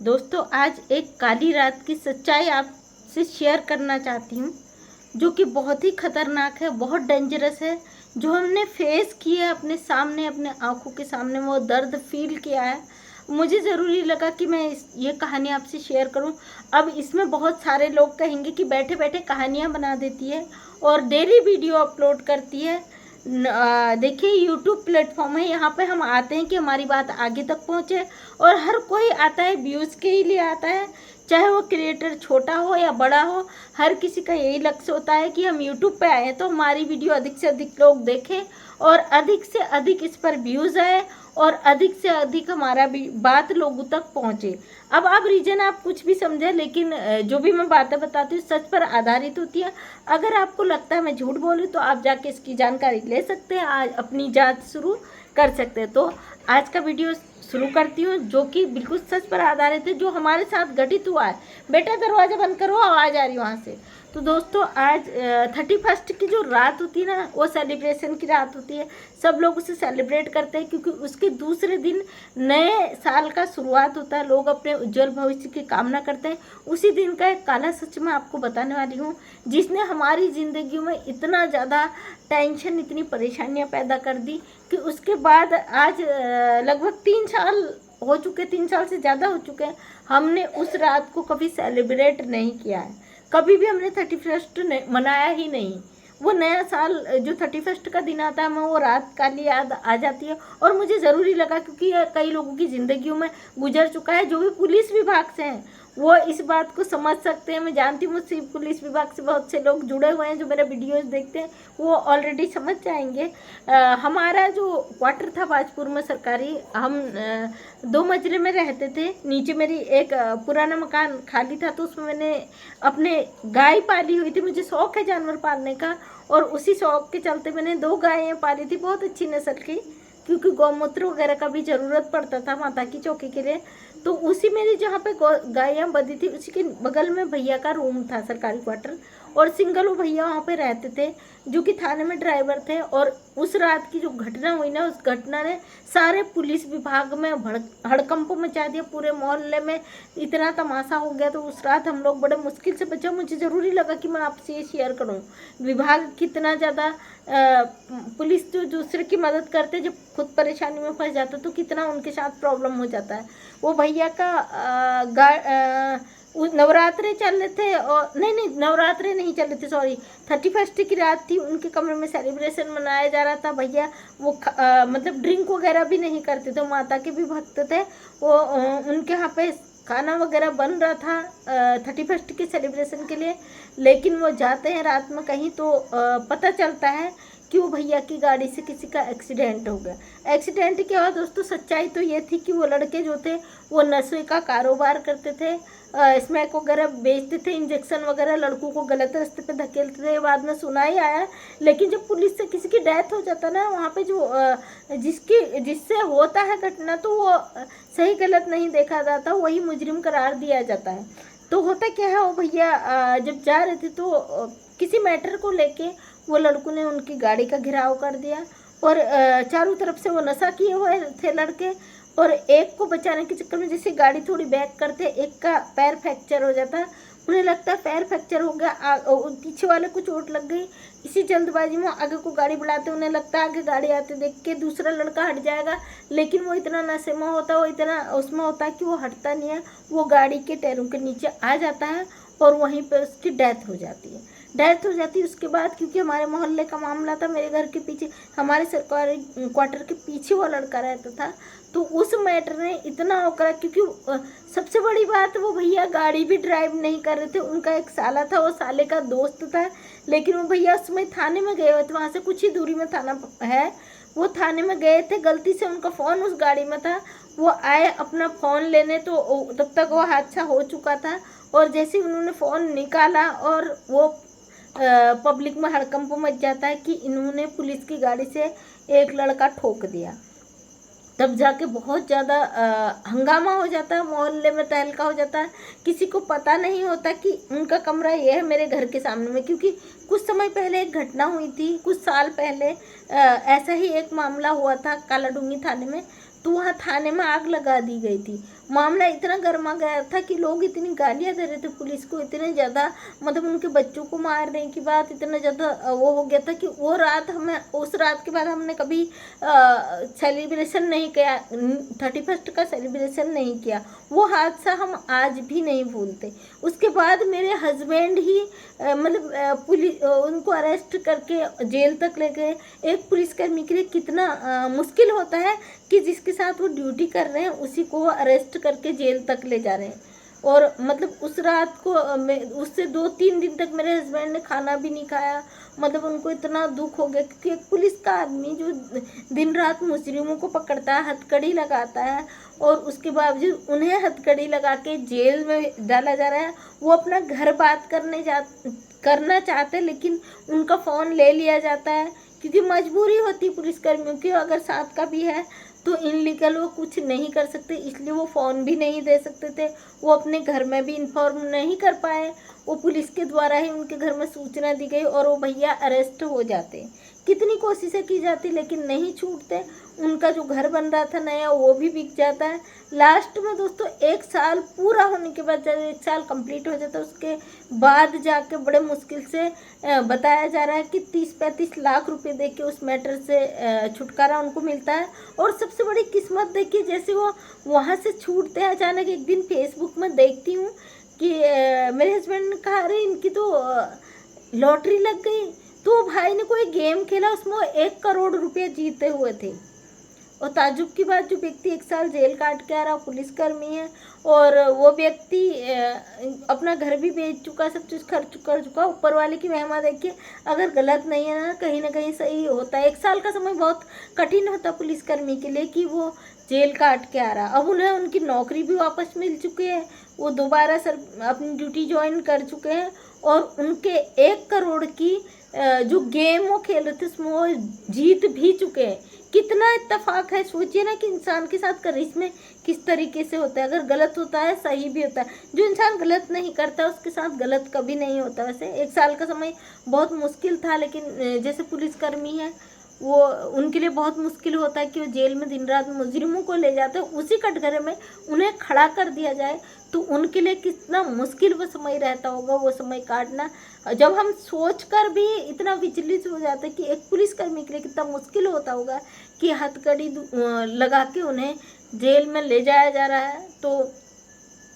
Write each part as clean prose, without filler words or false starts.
दोस्तों, आज एक काली रात की सच्चाई आपसे शेयर करना चाहती हूँ, जो कि बहुत ही खतरनाक है, बहुत डेंजरस है। जो हमने फेस किया है अपने सामने, अपने आंखों के सामने, वो दर्द फील किया है। मुझे ज़रूरी लगा कि मैं ये कहानी आपसे शेयर करूं। अब इसमें बहुत सारे लोग कहेंगे कि बैठे बैठे कहानियां बना देती है और डेली वीडियो अपलोड करती है। देखिए, यूट्यूब प्लेटफॉर्म है, यहाँ पे हम आते हैं कि हमारी बात आगे तक पहुँचे, और हर कोई आता है व्यूज़ के ही लिए आता है। चाहे वो क्रिएटर छोटा हो या बड़ा हो, हर किसी का यही लक्ष्य होता है कि हम यूट्यूब पे आए तो हमारी वीडियो अधिक से अधिक लोग देखें और अधिक से अधिक इस पर व्यूज़ आए और अधिक से अधिक हमारा भी बात लोगों तक पहुँचे। अब आप रीजन आप कुछ भी समझे, लेकिन जो भी मैं बातें बताती हूँ सच पर आधारित होती है। अगर आपको लगता है मैं झूठ बोलूँ तो आप जाके इसकी जानकारी ले सकते हैं, आज अपनी जांच शुरू कर सकते हैं। तो आज का वीडियो शुरू करती हूँ, जो कि बिल्कुल सच पर आधारित है, जो हमारे साथ घटित हुआ है। बेटा दरवाज़ा बंद करो, आवाज़ आ रही है वहाँ से। तो दोस्तों, आज 31 की जो रात होती है ना, वो सेलिब्रेशन की रात होती है। सब लोग उसे सेलिब्रेट करते हैं क्योंकि उसके दूसरे दिन नए साल का शुरुआत होता है। लोग अपने उज्जवल भविष्य की कामना करते हैं। उसी दिन का एक काला सच मैं आपको बताने वाली हूँ, जिसने हमारी ज़िंदगी में इतना ज़्यादा टेंशन, इतनी परेशानियाँ पैदा कर दी कि उसके बाद आज लगभग 3 साल हो चुके, 3 साल से ज़्यादा हो चुके हैं, हमने उस रात को कभी सेलिब्रेट नहीं किया है। कभी भी हमने 31 मनाया ही नहीं। वो नया साल जो 31 का दिन आता है, हमें वो रात काली याद आ जाती है। और मुझे ज़रूरी लगा क्योंकि ये कई लोगों की ज़िंदगियों में गुजर चुका है। जो भी पुलिस विभाग से हैं वो इस बात को समझ सकते हैं। मैं जानती हूँ मुझसे पुलिस विभाग से बहुत से लोग जुड़े हुए हैं, जो मेरे वीडियोस देखते हैं वो ऑलरेडी समझ जाएंगे। हमारा जो क्वार्टर था बाजपुर में सरकारी, हम 2 मंजिले में रहते थे। नीचे मेरी एक पुराना मकान खाली था, तो उसमें मैंने अपने गाय पाली हुई थी। मुझे शौक़ है जानवर पालने का, और उसी शौक़ के चलते मैंने 2 गायें पाली थी, बहुत अच्छी नस्ल की, क्योंकि गौमूत्र वगैरह का भी ज़रूरत पड़ता था माता की चौकी के लिए। तो उसी मेरी जहाँ पे गायें बंधी थी, उसी के बगल में भैया का रूम था, सरकारी क्वार्टर, और सिंगल वो भैया वहाँ पे रहते थे, जो कि थाने में ड्राइवर थे। और उस रात की जो घटना हुई ना, उस घटना ने सारे पुलिस विभाग में हड़कंप मचा दिया, पूरे मोहल्ले में इतना तमाशा हो गया। तो उस रात हम लोग बड़े मुश्किल से बचा। मुझे ज़रूरी लगा कि मैं आपसे ये शेयर करूँ। विभाग कितना ज़्यादा, पुलिस जो दूसरे की मदद करते, जब खुद परेशानी में फंस जाता तो कितना उनके साथ प्रॉब्लम हो जाता है। वो भैया का नवरात्रे चल रहे थे, और नहीं नवरात्रे नहीं चल रहे थे, सॉरी, 31 की रात थी। उनके कमरे में सेलिब्रेशन मनाया जा रहा था। भैया वो मतलब ड्रिंक वगैरह भी नहीं करते थे, माता के भी भक्त थे। वो उनके यहाँ पे खाना वगैरह बन रहा था 31 के सेलिब्रेशन के लिए। लेकिन वो जाते हैं रात में कहीं, तो पता चलता है कि वो भैया की गाड़ी से किसी का एक्सीडेंट हो गया। एक्सीडेंट क्या हुआ दोस्तों, सच्चाई तो ये थी कि वो लड़के जो थे वो नशे का कारोबार करते थे, स्मैक वगैरह बेचते थे, इंजेक्शन वगैरह, लड़कों को गलत रास्ते पे धकेलते थे। बाद में सुना ही आया। लेकिन जब पुलिस से किसी की डेथ हो जाता ना, वहाँ पे जो जिससे होता है घटना, तो वो सही गलत नहीं देखा जाता, वही मुजरिम करार दिया जाता है। तो होता क्या है, वो भैया जब जा रहे थे तो किसी मैटर को लेके वो लड़कों ने उनकी गाड़ी का घेराव कर दिया, और चारों तरफ से वो नशा किए हुए थे लड़के। और एक को बचाने के चक्कर में जैसे गाड़ी थोड़ी बैक करते, एक का पैर फ्रैक्चर हो जाता है। उन्हें लगता है पैर फ्रैक्चर हो गया, पीछे वाले को चोट लग गई। इसी जल्दबाजी में आगे को गाड़ी बढ़ाते, उन्हें लगता है आगे गाड़ी आते देख के दूसरा लड़का हट जाएगा, लेकिन वो इतना नशे में होता है, वो इतना उसमें होता है कि वो हटता नहीं है। वो गाड़ी के टायरों के नीचे आ जाता है और वहीं पर उसकी डेथ हो जाती है। उसके बाद, क्योंकि हमारे मोहल्ले का मामला था, मेरे घर के पीछे, हमारे सरकारी क्वार्टर के पीछे वो लड़का रहता था। तो उस मैटर ने इतना हो करा, क्योंकि सबसे बड़ी बात, वो भैया गाड़ी भी ड्राइव नहीं कर रहे थे। उनका एक साला था, वो साले का दोस्त था, लेकिन वो भैया उसमें थाने में गए हुए थे, वहाँ से कुछ ही दूरी में थाना है। वो थाने में गए थे, गलती से उनका फ़ोन उस गाड़ी में था। वो आए अपना फ़ोन लेने, तो तब तक वो हादसा हो चुका था। और जैसे उन्होंने फ़ोन निकाला, और वो पब्लिक में हड़कंप मच जाता है कि इन्होंने पुलिस की गाड़ी से एक लड़का ठोक दिया। तब जाके बहुत ज़्यादा हंगामा हो जाता है, मोहल्ले में तहलका हो जाता है। किसी को पता नहीं होता कि उनका कमरा ये है मेरे घर के सामने में, क्योंकि कुछ समय पहले एक घटना हुई थी, कुछ साल पहले ऐसा ही एक मामला हुआ था कालाडूंगी थाने में। तो वहाँ थाने में आग लगा दी गई थी। मामला इतना गर्मा गया था कि लोग इतनी गालियां दे रहे थे पुलिस को, इतने ज़्यादा मतलब उनके बच्चों को मारने की बात इतना ज़्यादा वो हो गया था कि वो रात हमें, उस रात के बाद हमने कभी सेलिब्रेशन नहीं किया, 31st का सेलिब्रेशन नहीं किया। वो हादसा हम आज भी नहीं भूलते। उसके बाद मेरे हस्बैंड ही मतलब पुलिस उनको अरेस्ट करके जेल तक ले गए। एक पुलिसकर्मी के लिए कितना मुश्किल होता है कि जिसके साथ वो ड्यूटी कर रहे हैं उसी को अरेस्ट करके जेल तक ले जा रहे हैं। और मतलब उस रात को उससे 2-3 दिन तक मेरे हस्बैंड ने खाना भी नहीं खाया। मतलब उनको इतना दुख हो गया क्योंकि एक पुलिस का आदमी जो दिन रात मुजरिमों को पकड़ता है, हथकड़ी लगाता है, और उसके बावजूद उन्हें हथकड़ी लगा के जेल में डाला जा रहा है। वो अपना घर बात करना चाहते हैं लेकिन उनका फ़ोन ले लिया जाता है क्योंकि मजबूरी होती है पुलिसकर्मियों की। अगर साथ का भी है तो इनलीगल वो कुछ नहीं कर सकते, इसलिए वो फ़ोन भी नहीं दे सकते थे। वो अपने घर में भी इन्फॉर्म नहीं कर पाए। वो पुलिस के द्वारा ही उनके घर में सूचना दी गई और वो भैया अरेस्ट हो जाते। कितनी कोशिशें की जाती लेकिन नहीं छूटते। उनका जो घर बन रहा था नया वो भी बिक जाता है। लास्ट में दोस्तों 1 साल पूरा होने के बाद, जब 1 साल कंप्लीट हो जाता है उसके बाद जाके बड़े मुश्किल से बताया जा रहा है कि 30-35 लाख रुपए दे के उस मैटर से छुटकारा उनको मिलता है। और सबसे बड़ी किस्मत देखिए, जैसे वो वहाँ से छूटते हैं, अचानक एक दिन फेसबुक में देखती हूँ कि मेरे हस्बैंड ने कहा अरे इनकी तो लॉटरी लग गई। तो भाई ने कोई गेम खेला, उसमें 1 करोड़ रुपये जीते हुए थे। और ताज्जुब की बात, जो व्यक्ति 1 साल जेल काट के आ रहा पुलिसकर्मी है, और वो व्यक्ति अपना घर भी बेच चुका, सब चीज़ खर्च कर चुका। ऊपर वाले की महिमा देखिए, अगर गलत नहीं है ना कहीं सही होता है। 1 साल का समय बहुत कठिन होता पुलिसकर्मी के लिए कि वो जेल काट के आ रहा। अब उन्हें उनकी नौकरी भी वापस मिल चुकी है, वो दोबारा अपनी ड्यूटी ज्वाइन कर चुके हैं, और उनके 1 करोड़ की जो गेम वो खेल रहे थे उसमें वो जीत भी चुके हैं। कितना इत्तेफाक है, सोचिए ना कि इंसान के साथ करिश्मे किस तरीके से होता है। अगर गलत होता है सही भी होता है। जो इंसान गलत नहीं करता उसके साथ गलत कभी नहीं होता। वैसे 1 साल का समय बहुत मुश्किल था, लेकिन जैसे पुलिसकर्मी है वो उनके लिए बहुत मुश्किल होता है कि वो जेल में दिन रात मुजरिमों को ले जाते हैं, उसी कटघरे में उन्हें खड़ा कर दिया जाए तो उनके लिए कितना मुश्किल वो समय रहता होगा, वो समय काटना। जब हम सोच कर भी इतना विचलित हो जाते हैं कि एक पुलिसकर्मी के लिए कितना मुश्किल होता होगा कि हथकड़ी लगा के उन्हें जेल में ले जाया जा रहा है, तो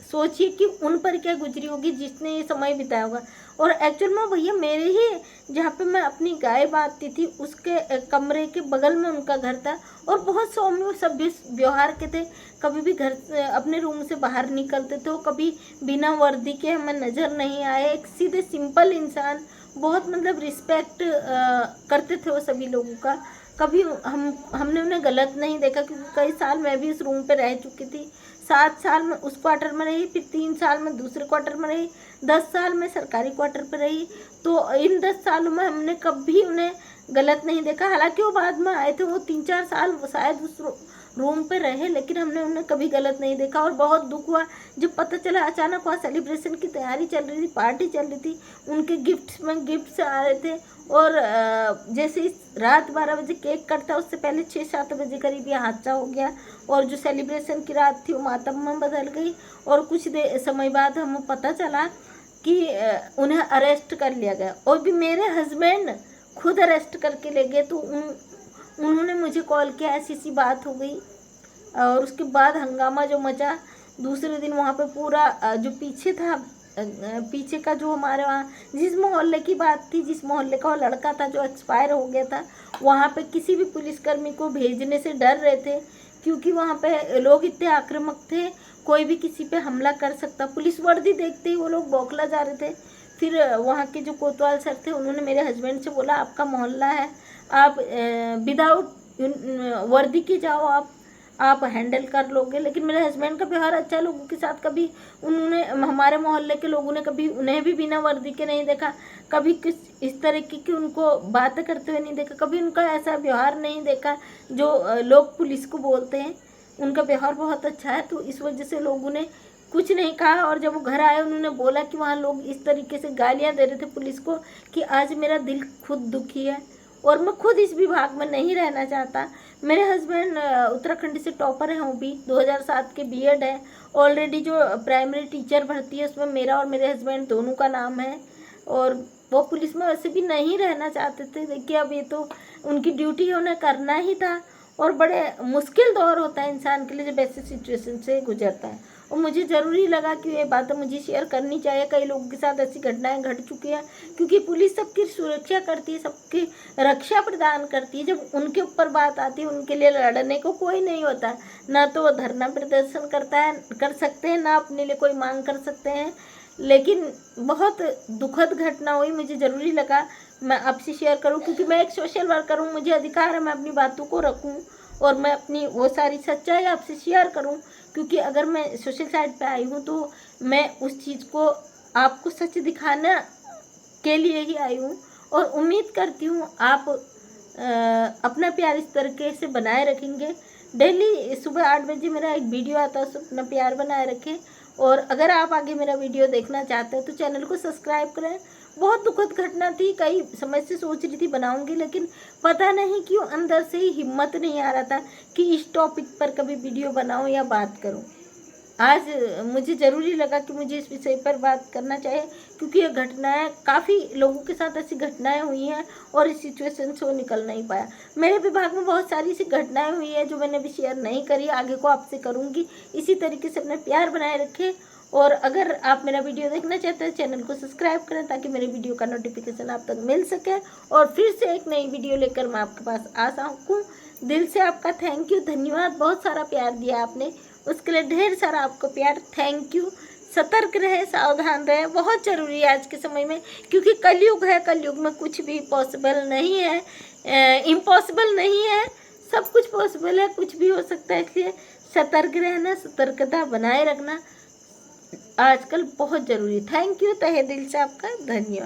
सोचिए कि उन पर क्या गुजरी होगी जिसने ये समय बिताया होगा। और एक्चुअल में भैया मेरे ही जहाँ पे मैं अपनी गाय बांधती थी उसके कमरे के बगल में उनका घर था, और बहुत सौम्य सभ्य व्यवहार के थे। कभी भी घर अपने रूम से बाहर निकलते थे, कभी बिना वर्दी के हमें नज़र नहीं आए। एक सीधे सिंपल इंसान, बहुत मतलब रिस्पेक्ट करते थे वो सभी लोगों का। कभी हमने उन्हें गलत नहीं देखा, क्योंकि कई साल मैं भी उस रूम पे रह चुकी थी। 7 साल में उस क्वार्टर में रही, फिर 3 साल में दूसरे क्वार्टर में रही, 10 साल में सरकारी क्वार्टर पर रही। तो इन 10 सालों में हमने कभी उन्हें गलत नहीं देखा। हालांकि वो बाद में आए थे, वो 3-4 साल शायद उस रूम पे रहे, लेकिन हमने उन्हें कभी गलत नहीं देखा। और बहुत दुख हुआ जब पता चला, अचानक वहाँ सेलिब्रेशन की तैयारी चल रही थी, पार्टी चल रही थी, उनके गिफ्ट्स आ रहे थे, और जैसे इस रात 12 बजे केक कटता उससे पहले 6-7 बजे करीब ये हादसा हो गया। और जो सेलिब्रेशन की रात थी वो मातम में बदल गई। और कुछ समय बाद हमें पता चला कि उन्हें अरेस्ट कर लिया गया, और भी मेरे हस्बैंड खुद अरेस्ट करके ले गए। तो उन्होंने मुझे कॉल किया, ऐसी बात हो गई। और उसके बाद हंगामा जो मचा, दूसरे दिन वहाँ पे पूरा जो पीछे था, पीछे का जो हमारे वहाँ जिस मोहल्ले की बात थी, जिस मोहल्ले का वो लड़का था जो एक्सपायर हो गया था, वहाँ पे किसी भी पुलिसकर्मी को भेजने से डर रहे थे, क्योंकि वहाँ पे लोग इतने आक्रामक थे, कोई भी किसी पे हमला कर सकता। पुलिस वर्दी देखते ही वो लोग बौखला जा रहे थे। फिर वहाँ के जो कोतवाल सर थे उन्होंने मेरे हस्बैंड से बोला, आपका मोहल्ला है, आप विदाउट वर्दी के जाओ, आप हैंडल कर लोगे। लेकिन मेरे हस्बैंड का व्यवहार अच्छा, लोगों के साथ कभी उन्होंने, हमारे मोहल्ले के लोगों ने कभी उन्हें भी बिना वर्दी के नहीं देखा, कभी किस इस तरीके की उनको बातें करते हुए नहीं देखा, कभी उनका ऐसा व्यवहार नहीं देखा जो लोग पुलिस को बोलते हैं। उनका व्यवहार बहुत अच्छा है, तो इस वजह से लोगों ने कुछ नहीं कहा। और जब वो घर आए उन्होंने बोला कि वहाँ लोग इस तरीके से गालियाँ दे रहे थे पुलिस को कि आज मेरा दिल खुद दुखी है। और मैं खुद इस विभाग में नहीं रहना चाहता। मेरे हस्बैंड उत्तराखंड से टॉपर हैं, वो भी 2007 के बीएड है। ऑलरेडी जो प्राइमरी टीचर भर्ती है उसमें मेरा और मेरे हस्बैंड दोनों का नाम है, और वो पुलिस में वैसे भी नहीं रहना चाहते थे। देखिए अब ये तो उनकी ड्यूटी है, उन्हें करना ही था, और बड़े मुश्किल दौर होता है इंसान के लिए जब ऐसे सिचुएशन से गुजरता है। और मुझे ज़रूरी लगा कि ये बात मुझे शेयर करनी चाहिए। कई लोगों के साथ ऐसी घटनाएं घट चुकी हैं, क्योंकि पुलिस सबकी सुरक्षा करती है, सबकी रक्षा प्रदान करती है। जब उनके ऊपर बात आती है, उनके लिए लड़ने को कोई नहीं होता, ना तो वो धरना प्रदर्शन कर सकते हैं, ना अपने लिए कोई मांग कर सकते हैं। लेकिन बहुत दुखद घटना हुई, मुझे ज़रूरी लगा मैं आपसे शेयर करूं, क्योंकि मैं एक सोशल वर्कर हूं, मुझे अधिकार है मैं अपनी बातों को रखूं और मैं अपनी वो सारी सच्चाई आपसे शेयर करूं। क्योंकि अगर मैं सोशल साइड पे आई हूं तो मैं उस चीज़ को आपको सच दिखाने के लिए ही आई हूं, और उम्मीद करती हूं आप अपना प्यार इस तरीके से बनाए रखेंगे। डेली सुबह 8 बजे मेरा एक वीडियो आता है, उसमें अपना प्यार बनाए रखें। और अगर आप आगे मेरा वीडियो देखना चाहते हैं तो चैनल को सब्सक्राइब करें। बहुत दुखद घटना थी, कई समय से सोच रही थी बनाऊंगी, लेकिन पता नहीं क्यों अंदर से ही हिम्मत नहीं आ रहा था कि इस टॉपिक पर कभी वीडियो बनाऊं या बात करूं। आज मुझे ज़रूरी लगा कि मुझे इस विषय पर बात करना चाहिए, क्योंकि ये घटनाएं काफ़ी लोगों के साथ ऐसी घटनाएं हुई हैं और इस सिचुएशन से वो निकल नहीं पाया। मेरे विभाग में बहुत सारी ऐसी घटनाएं हुई हैं जो मैंने अभी शेयर नहीं करी, आगे को आपसे करूंगी। इसी तरीके से अपना प्यार बनाए रखें, और अगर आप मेरा वीडियो देखना चाहते हैं चैनल को सब्सक्राइब करें, ताकि मेरे वीडियो का नोटिफिकेशन आप तक मिल सके, और फिर से एक नई वीडियो लेकर मैं आपके पास आ सकूँ। दिल से आपका थैंक यू, धन्यवाद। बहुत सारा प्यार दिया आपने, उसके लिए ढेर सारा आपको प्यार, थैंक यू। सतर्क रहे, सावधान रहे, बहुत ज़रूरी है आज के समय में, क्योंकि कलयुग है। कलयुग में कुछ भी पॉसिबल नहीं है, इम्पॉसिबल नहीं है, सब कुछ पॉसिबल है, कुछ भी हो सकता है। इसलिए सतर्क रहना, सतर्कता बनाए रखना आजकल बहुत ज़रूरी। थैंक यू, तहे दिल से आपका धन्यवाद।